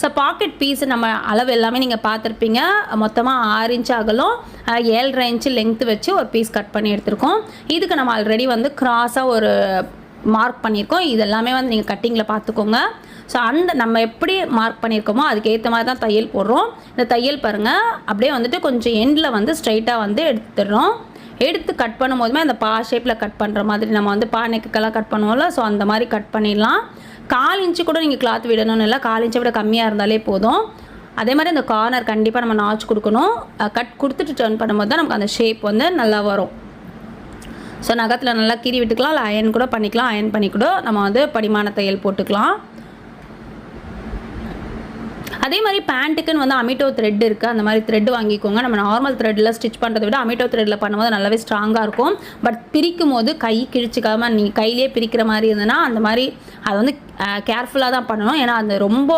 So packet piece நம்ம அளவு எல்லாமே நீங்கள் பார்த்துருப்பீங்க. மொத்தமாக 6 இன்ச் அகலம் 7.5 இன்ச்சு லெங்க்த்து வச்சு ஒரு பீஸ் கட் பண்ணி எடுத்துருக்கோம். இதுக்கு நம்ம ஆல்ரெடி வந்து கிராஸாக ஒரு மார்க் பண்ணியிருக்கோம். இது எல்லாமே வந்து நீங்கள் கட்டிங்கில் பார்த்துக்கோங்க. ஸோ அந்த நம்ம எப்படி மார்க் பண்ணியிருக்கோமோ அதுக்கேற்ற மாதிரி தான் தையல் போடுறோம். இந்த தையல் பாருங்கள், அப்படியே வந்துட்டு கொஞ்சம் எண்டில் வந்து ஸ்ட்ரைட்டாக வந்து எடுத்துடுறோம். எடுத்து கட் பண்ணும்போதுமே அந்த பா ஷேப்பில் கட் பண்ணுற மாதிரி நம்ம வந்து பா நெக்குக்கெல்லாம் கட் பண்ணுவோம்ல, ஸோ அந்த மாதிரி கட் பண்ணிடலாம். 4 இன்ச்சு கூட நீங்கள் கிளாத் விடணும்னு இல்லை, 4 இன்ச்சை விட கம்மியாக இருந்தாலே போதும். அதே மாதிரி அந்த கார்னர் கண்டிப்பாக நம்ம நாச் கொடுக்கணும். கட் கொடுத்துட்டு டர்ன் பண்ணும்போது தான் நமக்கு அந்த ஷேப் வந்து நல்லா வரும். ஸோ நகத்தில் நல்லா கீறி விட்டுக்கலாம், இல்லை அயன் கூட பண்ணிக்கலாம். அயன் பண்ணி கூட நம்ம வந்து படிமான தையல் போட்டுக்கலாம். அதே மாதிரி பேண்ட்டுக்குன்னு வந்து அமிட்டோ த்ரெட் இருக்குது, அந்த மாதிரி த்ரெட் வாங்கிக்கோங்க. நம்ம நார்மல் த்ரெட்டில் ஸ்டிச் பண்ணுறதை விட அமிட்டோ த்ரெட்டில் பண்ணும்போது நல்லாவே ஸ்ட்ராங்காக இருக்கும். பட் பிரிக்கும் போது கை கிழிச்சிக்காமல் நீங்கள் கையிலே பிரிக்கிற மாதிரி இருந்ததுன்னா அந்த மாதிரி அதை வந்து கேர்ஃபுல்லாக தான் பண்ணணும். ஏன்னா அது ரொம்ப